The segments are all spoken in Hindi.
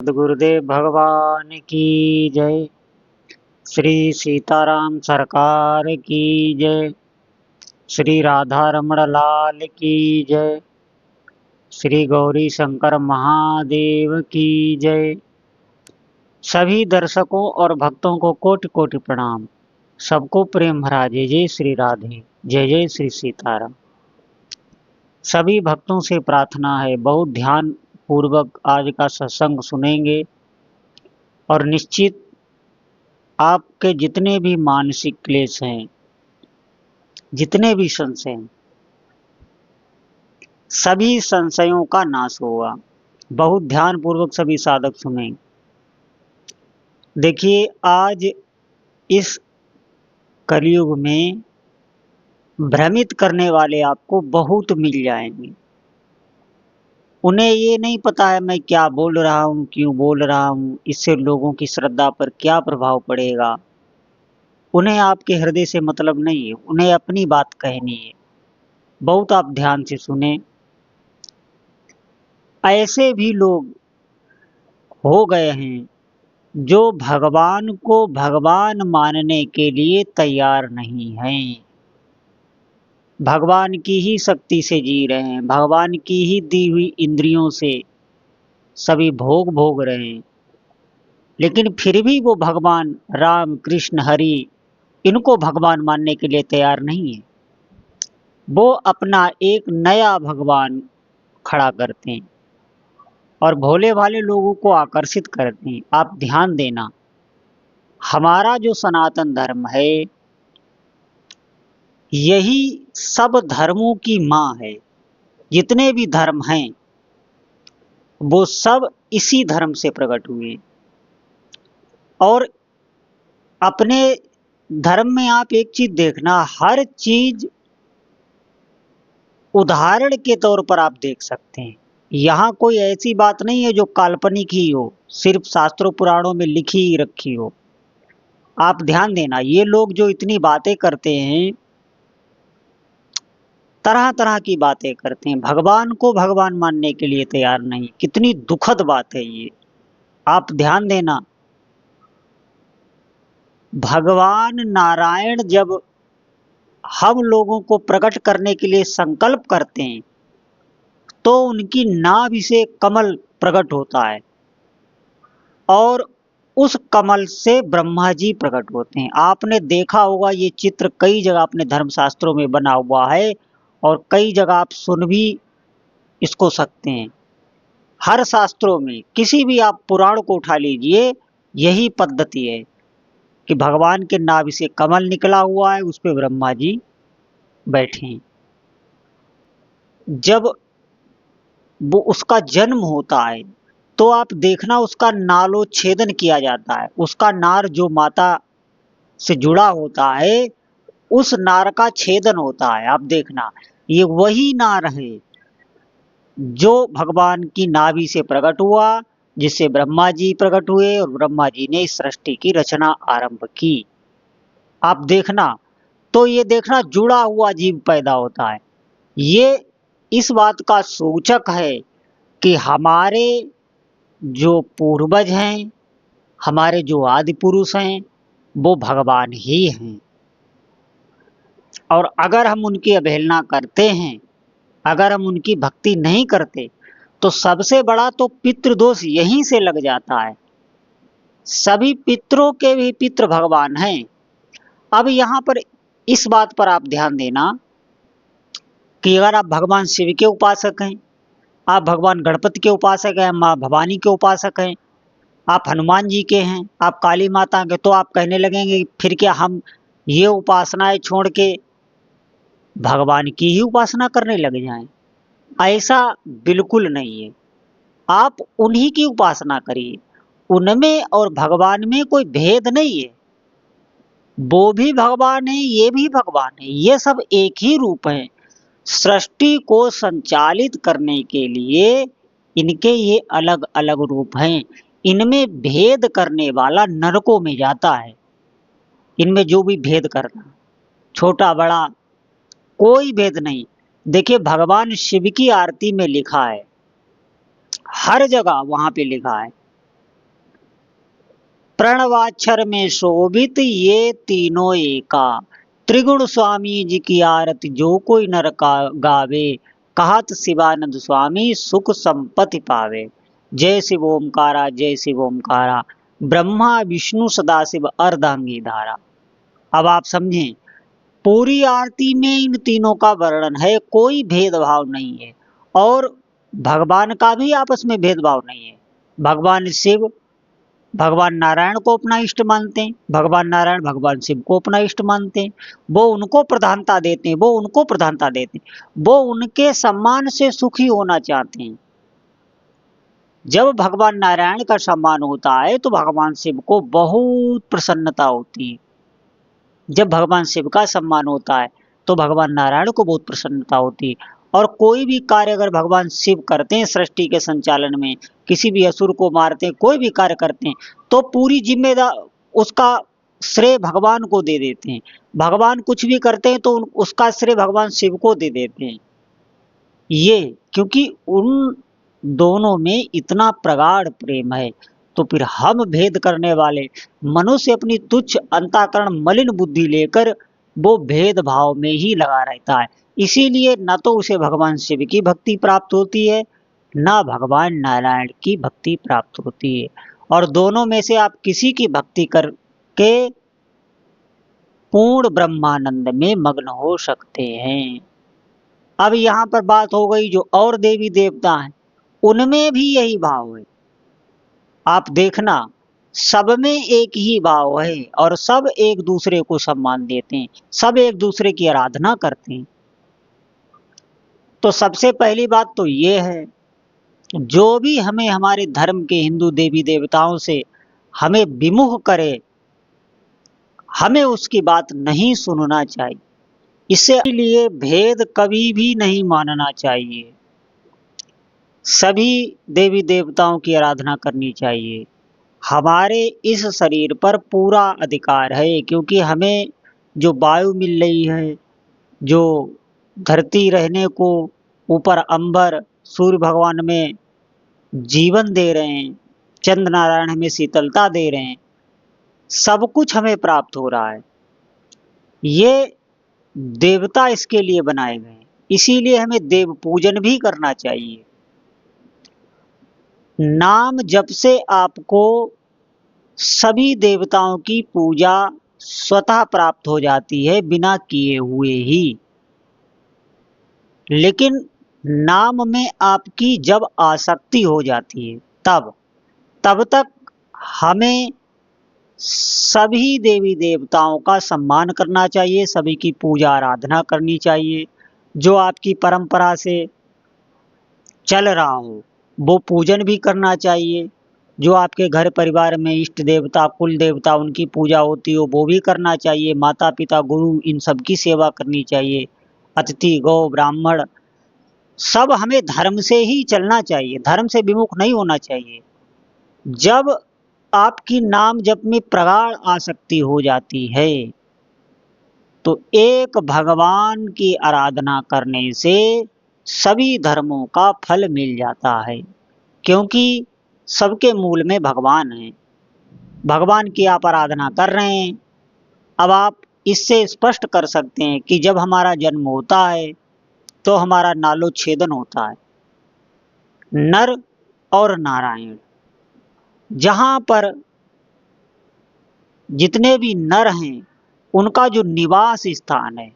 सद्गुरुदेव भगवान की जय। श्री सीताराम सरकार की जय। श्री राधा रमण लाल की जय। श्री गौरी शंकर महादेव की जय। सभी दर्शकों और भक्तों को कोटि कोटि प्रणाम। सबको प्रेम भरा जय जय श्री राधे, जय जय श्री सीताराम। सभी भक्तों से प्रार्थना है, बहुत ध्यान पूर्वक आज का सत्संग सुनेंगे और निश्चित आपके जितने भी मानसिक क्लेश हैं, जितने भी संशय हैं, सभी संशयों का नाश होगा। बहुत ध्यान पूर्वक सभी साधक सुनें। देखिए, आज इस कलयुग में भ्रमित करने वाले आपको बहुत मिल जाएंगे। उन्हें ये नहीं पता है मैं क्या बोल रहा हूँ, क्यों बोल रहा हूँ, इससे लोगों की श्रद्धा पर क्या प्रभाव पड़ेगा। उन्हें आपके हृदय से मतलब नहीं है, उन्हें अपनी बात कहनी है। बहुत आप ध्यान से सुने। ऐसे भी लोग हो गए हैं जो भगवान को भगवान मानने के लिए तैयार नहीं हैं। भगवान की ही शक्ति से जी रहे हैं, भगवान की ही दी हुई इंद्रियों से सभी भोग भोग रहे हैं, लेकिन फिर भी वो भगवान राम कृष्ण हरि इनको भगवान मानने के लिए तैयार नहीं है। वो अपना एक नया भगवान खड़ा करते हैं और भोले भाले लोगों को आकर्षित करते हैं। आप ध्यान देना, हमारा जो सनातन धर्म है यही सब धर्मों की माँ है। जितने भी धर्म हैं वो सब इसी धर्म से प्रकट हुए। और अपने धर्म में आप एक चीज देखना, हर चीज उदाहरण के तौर पर आप देख सकते हैं। यहाँ कोई ऐसी बात नहीं है जो काल्पनिक ही हो, सिर्फ शास्त्रों पुराणों में लिखी ही रखी हो। आप ध्यान देना, ये लोग जो इतनी बातें करते हैं, तरह तरह की बातें करते हैं, भगवान को भगवान मानने के लिए तैयार नहीं। कितनी दुखद बात है ये। आप ध्यान देना, भगवान नारायण जब हम लोगों को प्रकट करने के लिए संकल्प करते हैं तो उनकी नाभि से कमल प्रकट होता है और उस कमल से ब्रह्मा जी प्रकट होते हैं। आपने देखा होगा ये चित्र कई जगह अपने धर्मशास्त्रों में बना हुआ है और कई जगह आप सुन भी इसको सकते हैं। हर शास्त्रों में, किसी भी आप पुराण को उठा लीजिए, यही पद्धति है कि भगवान के नाभि से कमल निकला हुआ है, उस पे ब्रह्मा जी बैठे हैं। जब वो उसका जन्म होता है तो आप देखना उसका नालोच्छेदन किया जाता है। उसका नार जो माता से जुड़ा होता है उस नार का छेदन होता है। आप देखना, ये वही नार है जो भगवान की नाभि से प्रकट हुआ, जिससे ब्रह्मा जी प्रकट हुए और ब्रह्मा जी ने इस सृष्टि की रचना आरंभ की। आप देखना, तो ये देखना जुड़ा हुआ जीव पैदा होता है। ये इस बात का सूचक है कि हमारे जो पूर्वज हैं, हमारे जो आदि पुरुष हैं, वो भगवान ही हैं। और अगर हम उनकी अवहेलना करते हैं, अगर हम उनकी भक्ति नहीं करते, तो सबसे बड़ा तो पितृदोष यहीं से लग जाता है। सभी पितरों के भी पितृ भगवान हैं। अब यहाँ पर इस बात पर आप ध्यान देना कि अगर आप भगवान शिव के उपासक हैं, आप भगवान गणपति के उपासक हैं, माँ भवानी के उपासक हैं, आप हनुमान जी के हैं, आप काली माता के, तो आप कहने लगेंगे फिर क्या हम ये उपासनाएं छोड़ के भगवान की ही उपासना करने लग जाएं? ऐसा बिल्कुल नहीं है। आप उन्हीं की उपासना करिए, उनमें और भगवान में कोई भेद नहीं है। वो भी भगवान है, ये भी भगवान है, ये सब एक ही रूप है। सृष्टि को संचालित करने के लिए इनके ये अलग अलग रूप हैं। इनमें भेद करने वाला नरकों में जाता है। इनमें जो भी भेद करना, छोटा बड़ा कोई भेद नहीं। देखिए, भगवान शिव की आरती में लिखा है, हर जगह वहां पे लिखा है प्रणवाक्षर में शोभित ये तीनों एका। त्रिगुण स्वामी जी की आरती जो कोई नर गावे, कहत शिवानंद स्वामी सुख संपत्ति पावे। जय शिव ओमकारा, जय शिव ओमकारा, ब्रह्मा विष्णु सदाशिव अर्धांगी धारा। अब आप समझें, पूरी आरती में इन तीनों का वर्णन है, कोई भेदभाव नहीं है। और भगवान का भी आपस में भेदभाव नहीं है। भगवान शिव भगवान नारायण को अपना इष्ट मानते हैं, भगवान नारायण भगवान शिव को अपना इष्ट मानते हैं। वो उनको प्रधानता देते हैं, वो उनको प्रधानता देते हैं, वो उनके सम्मान से सुखी होना चाहते हैं। जब भगवान नारायण का सम्मान होता है तो भगवान शिव को बहुत प्रसन्नता होती है। जब भगवान शिव का सम्मान होता है तो भगवान नारायण को बहुत प्रसन्नता होती है। और कोई भी कार्य अगर भगवान शिव करते हैं सृष्टि के संचालन में, किसी भी असुर को मारते हैं, कोई भी कार्य करते हैं, तो पूरी जिम्मेदार उसका श्रेय भगवान को दे देते हैं। भगवान कुछ भी करते हैं तो उसका श्रेय भगवान शिव को दे देते हैं। ये क्योंकि उन दोनों में इतना प्रगाढ़ प्रेम है। तो फिर हम भेद करने वाले मनुष्य अपनी तुच्छ अंतःकरण मलिन बुद्धि लेकर वो भेदभाव में ही लगा रहता है। इसीलिए न तो उसे भगवान शिव की भक्ति प्राप्त होती है, न भगवान नारायण की भक्ति प्राप्त होती है। और दोनों में से आप किसी की भक्ति करके पूर्ण ब्रह्मानंद में मग्न हो सकते हैं। अब यहाँ पर बात हो गई जो और देवी देवता हैं, उनमें भी यही भाव है। आप देखना, सब में एक ही भाव है और सब एक दूसरे को सम्मान देते हैं, सब एक दूसरे की आराधना करते हैं। तो सबसे पहली बात तो ये है, जो भी हमें हमारे धर्म के हिंदू देवी देवताओं से हमें विमुख करे, हमें उसकी बात नहीं सुनना चाहिए। इससे लिए भेद कभी भी नहीं मानना चाहिए। सभी देवी देवताओं की आराधना करनी चाहिए। हमारे इस शरीर पर पूरा अधिकार है, क्योंकि हमें जो वायु मिल रही है, जो धरती रहने को, ऊपर अंबर सूर्य भगवान में जीवन दे रहे हैं, चंद्र नारायण हमें शीतलता दे रहे हैं, सब कुछ हमें प्राप्त हो रहा है। ये देवता इसके लिए बनाए गए हैं, इसीलिए हमें देव पूजन भी करना चाहिए। नाम जप से आपको सभी देवताओं की पूजा स्वतः प्राप्त हो जाती है, बिना किए हुए ही। लेकिन नाम में आपकी जब आसक्ति हो जाती है, तब तक हमें सभी देवी देवताओं का सम्मान करना चाहिए, सभी की पूजा आराधना करनी चाहिए। जो आपकी परंपरा से चल रहा हो वो पूजन भी करना चाहिए। जो आपके घर परिवार में इष्ट देवता, कुल देवता, उनकी पूजा होती हो वो भी करना चाहिए। माता पिता गुरु इन सब की सेवा करनी चाहिए। अतिथि गौ ब्राह्मण सब हमें धर्म से ही चलना चाहिए, धर्म से विमुख नहीं होना चाहिए। जब आपकी नाम जप में प्रगाढ़ आसक्ति हो जाती है तो एक भगवान की आराधना करने से सभी धर्मों का फल मिल जाता है, क्योंकि सबके मूल में भगवान है। भगवान की आप आराधना कर रहे हैं। अब आप इससे स्पष्ट कर सकते हैं कि जब हमारा जन्म होता है तो हमारा नालो छेदन होता है। नर और नारायण, जहां पर जितने भी नर हैं उनका जो निवास स्थान है,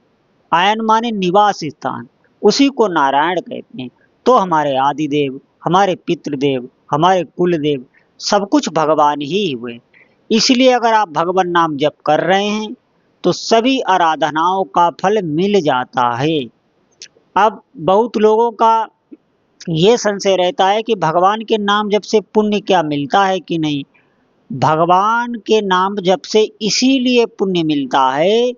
आयन माने निवास स्थान, उसी को नारायण कहते हैं। तो हमारे आदिदेव, हमारे पितृदेव, हमारे कुल देव सब कुछ भगवान ही हुए। इसलिए अगर आप भगवान नाम जप कर रहे हैं तो सभी आराधनाओं का फल मिल जाता है। अब बहुत लोगों का ये संशय रहता है कि भगवान के नाम जप से पुण्य क्या मिलता है कि नहीं। भगवान के नाम जप से इसीलिए पुण्य मिलता है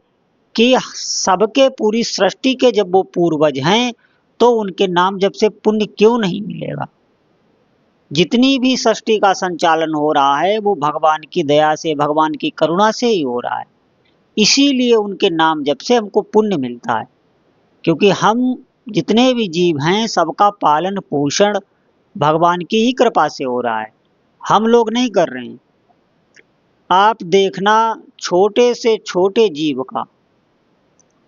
कि सबके, पूरी सृष्टि के जब वो पूर्वज हैं तो उनके नाम जप से पुण्य क्यों नहीं मिलेगा। जितनी भी सृष्टि का संचालन हो रहा है वो भगवान की दया से, भगवान की करुणा से ही हो रहा है। इसीलिए उनके नाम जप से हमको पुण्य मिलता है, क्योंकि हम जितने भी जीव हैं सबका पालन पोषण भगवान की ही कृपा से हो रहा है, हम लोग नहीं कर रहे हैं। आप देखना, छोटे से छोटे जीव का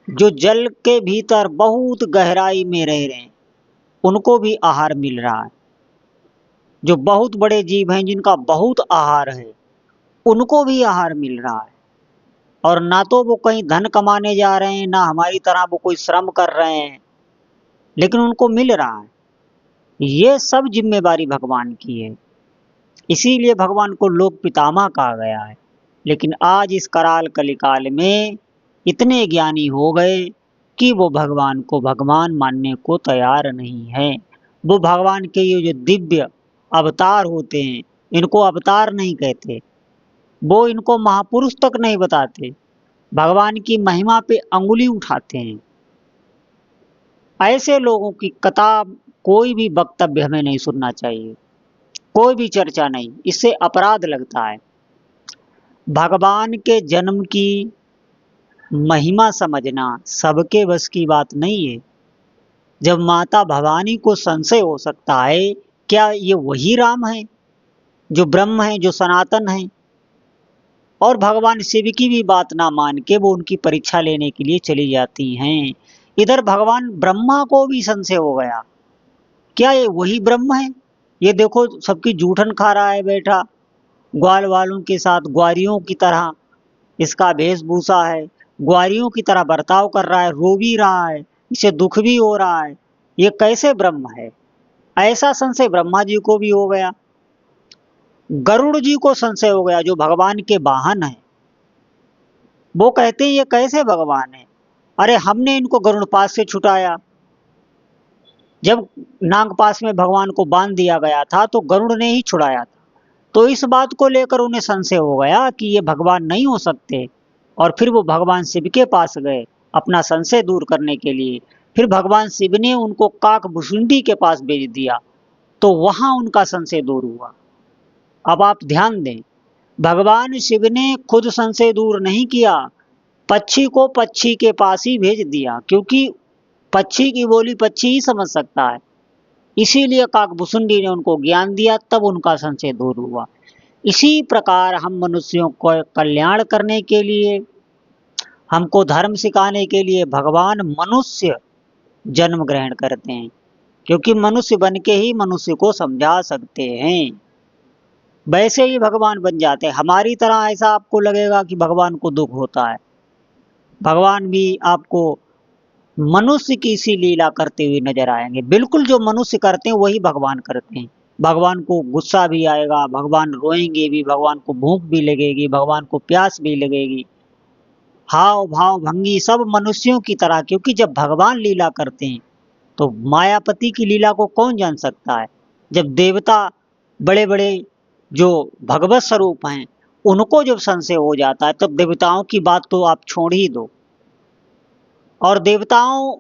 जो जल के भीतर बहुत गहराई में रह रहे हैं उनको भी आहार मिल रहा है। जो बहुत बड़े जीव हैं जिनका बहुत आहार है उनको भी आहार मिल रहा है। और ना तो वो कहीं धन कमाने जा रहे हैं, ना हमारी तरह वो कोई श्रम कर रहे हैं, लेकिन उनको मिल रहा है। ये सब जिम्मेवारी भगवान की है। इसीलिए भगवान को लोक पितामह कहा गया है। लेकिन आज इस कराल कलिकाल में इतने ज्ञानी हो गए कि वो भगवान को भगवान मानने को तैयार नहीं है। वो भगवान के ये जो दिव्य अवतार होते हैं इनको अवतार नहीं कहते, वो इनको महापुरुष तक नहीं बताते, भगवान की महिमा पे अंगुली उठाते हैं। ऐसे लोगों की कथा कोई भी वक्तव्य हमें नहीं सुनना चाहिए, कोई भी चर्चा नहीं, इससे अपराध लगता है। भगवान के जन्म की महिमा समझना सबके बस की बात नहीं है। जब माता भवानी को संशय हो सकता है क्या ये वही राम है जो ब्रह्म है, जो सनातन है, और भगवान शिव की भी बात ना मान के वो उनकी परीक्षा लेने के लिए चली जाती हैं। इधर भगवान ब्रह्मा को भी संशय हो गया, क्या ये वही ब्रह्म है? ये देखो सबकी जूठन खा रहा है बैठा, ग्वाल वालों के साथ ग्वारियों की तरह इसका वेशभूषा है, ग्वारियों की तरह बर्ताव कर रहा है, रो भी रहा है, इसे दुख भी हो रहा है, ये कैसे ब्रह्म है? ऐसा संशय ब्रह्मा जी को भी हो गया। गरुड़ जी को संशय हो गया जो भगवान के वाहन है। वो कहते हैं ये कैसे भगवान है? अरे हमने इनको गरुड़ पास से छुटाया। जब नागपास में भगवान को बांध दिया गया था तो गरुड़ ने ही छुड़ाया था। तो इस बात को लेकर उन्हें संशय हो गया कि ये भगवान नहीं हो सकते, और फिर वो भगवान शिव के पास गए अपना संशय दूर करने के लिए। फिर भगवान शिव ने उनको काकभुसुंडी के पास भेज दिया, तो वहां उनका संशय दूर हुआ। अब आप ध्यान दें, भगवान शिव ने खुद संशय दूर नहीं किया, पक्षी को पक्षी के पास ही भेज दिया, क्योंकि पक्षी की बोली पक्षी ही समझ सकता है। इसीलिए काकभुसुंडी ने उनको ज्ञान दिया, तब उनका संशय दूर हुआ। इसी प्रकार हम मनुष्यों को कल्याण करने के लिए, हमको धर्म सिखाने के लिए भगवान मनुष्य जन्म ग्रहण करते हैं, क्योंकि मनुष्य बन के ही मनुष्य को समझा सकते हैं। वैसे ही भगवान बन जाते हैं। हमारी तरह ऐसा आपको लगेगा कि भगवान को दुख होता है, भगवान भी आपको मनुष्य की सी लीला करते हुए नजर आएंगे। बिल्कुल जो मनुष्य करते हैं वही भगवान करते हैं। भगवान को गुस्सा भी आएगा, भगवान रोएंगे भी, भगवान को भूख भी लगेगी, भगवान को प्यास भी लगेगी, हाव भाव भंगी सब मनुष्यों की तरह। क्योंकि जब भगवान लीला करते हैं तो मायापति की लीला को कौन जान सकता है? जब देवता बड़े बड़े जो भगवत स्वरूप हैं उनको जब संशय हो जाता है तब तो देवताओं की बात तो आप छोड़ ही दो। और देवताओं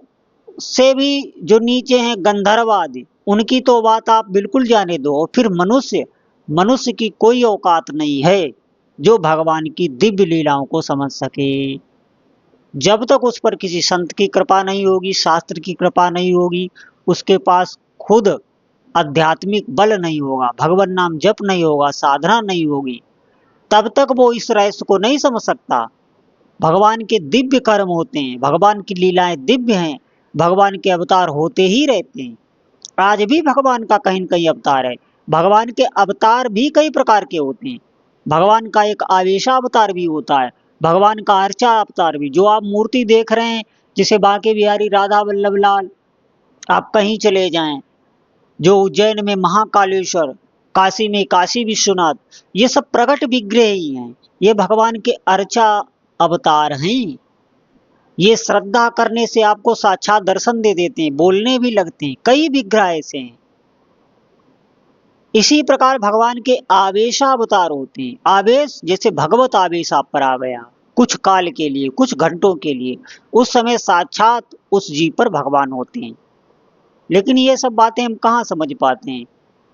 से भी जो नीचे हैं गंधर्व आदि, उनकी तो बात आप बिल्कुल जाने दो। और फिर मनुष्य, मनुष्य की कोई औकात नहीं है जो भगवान की दिव्य लीलाओं को समझ सके। जब तक उस पर किसी संत की कृपा नहीं होगी, शास्त्र की कृपा नहीं होगी, उसके पास खुद आध्यात्मिक बल नहीं होगा, भगवान नाम जप नहीं होगा, साधना नहीं होगी, तब तक वो इस रहस्य को नहीं समझ सकता। भगवान के दिव्य कर्म होते हैं, भगवान की लीलाएं दिव्य हैं, भगवान के अवतार होते ही रहते हैं। आज भी भगवान का कहीं न कहीं अवतार है। भगवान के अवतार भी कई प्रकार के होते हैं। भगवान का एक आवेशा अवतार भी होता है, भगवान का अर्चा अवतार भी। जो आप मूर्ति देख रहे हैं, जैसे बांके बिहारी राधा वल्लभ लाल, आप कहीं चले जाएं, जो उज्जैन में महाकालेश्वर, काशी में काशी विश्वनाथ, ये सब प्रकट विग्रह ही हैं। ये भगवान के अर्चा अवतार हैं। ये श्रद्धा करने से आपको साक्षात दर्शन दे देते हैं, बोलने भी लगते हैं। कई विग्रह ऐसे हैं। इसी प्रकार भगवान के आवेशावतार होते हैं। आवेश जैसे भगवत आवेश आप पर आ गया कुछ काल के लिए, कुछ घंटों के लिए, उस समय साक्षात उस जीव पर भगवान होते हैं। लेकिन ये सब बातें हम कहाँ समझ पाते हैं?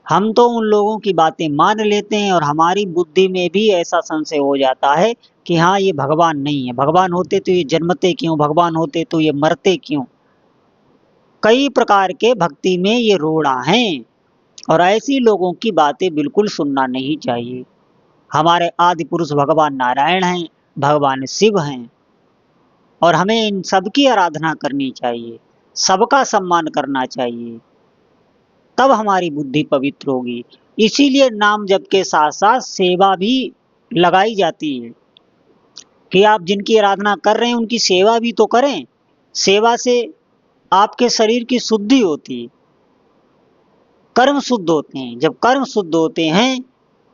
हम तो उन लोगों की बातें मान लेते हैं और हमारी बुद्धि में भी ऐसा संशय हो जाता है कि हाँ ये भगवान नहीं है। भगवान होते तो ये जन्मते क्यों, भगवान होते तो ये मरते क्यों? कई प्रकार के भक्ति में ये रोड़ा हैं, और ऐसी लोगों की बातें बिल्कुल सुनना नहीं चाहिए। हमारे आदि पुरुष भगवान नारायण हैं, भगवान शिव हैं, और हमें इन सबकी आराधना करनी चाहिए, सबका सम्मान करना चाहिए, तब हमारी बुद्धि पवित्र होगी। इसीलिए नाम जप के साथ साथ सेवा भी लगाई जाती है कि आप जिनकी आराधना कर रहे हैं उनकी सेवा भी तो करें। सेवा से आपके शरीर की शुद्धि होती है, कर्म शुद्ध होते हैं। जब कर्म शुद्ध होते हैं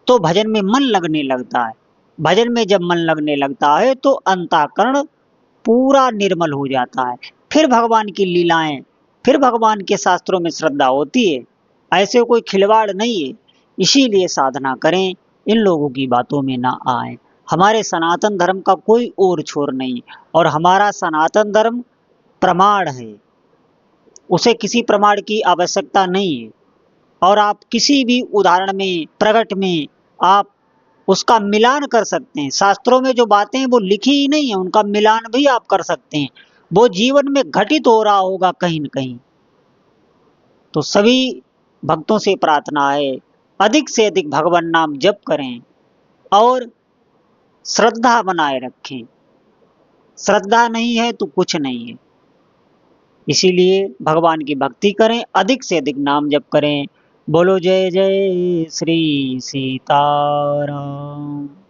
तो भजन में मन लगने लगता है। भजन में जब मन लगने लगता है तो अंतःकरण पूरा निर्मल हो जाता है। फिर भगवान की लीलाएं, फिर भगवान के शास्त्रों में श्रद्धा होती है। ऐसे कोई खिलवाड़ नहीं है। इसीलिए साधना करें, इन लोगों की बातों में ना आए। हमारे सनातन धर्म का कोई और छोर नहीं, और हमारा सनातन धर्म प्रमाण है, उसे किसी प्रमाण की आवश्यकता नहीं है। और आप किसी भी उदाहरण में, प्रगट में आप उसका मिलान कर सकते हैं। शास्त्रों में जो बातें हैं वो लिखी ही नहीं है, उनका मिलान भी आप कर सकते हैं। वो जीवन में घटित हो रहा होगा कहीं न कहीं। तो सभी भक्तों से प्रार्थना है, अधिक से अधिक भगवान नाम जप करें और श्रद्धा बनाए रखें। श्रद्धा नहीं है तो कुछ नहीं है। इसीलिए भगवान की भक्ति करें, अधिक से अधिक नाम जप करें। बोलो जय जय श्री सीताराम।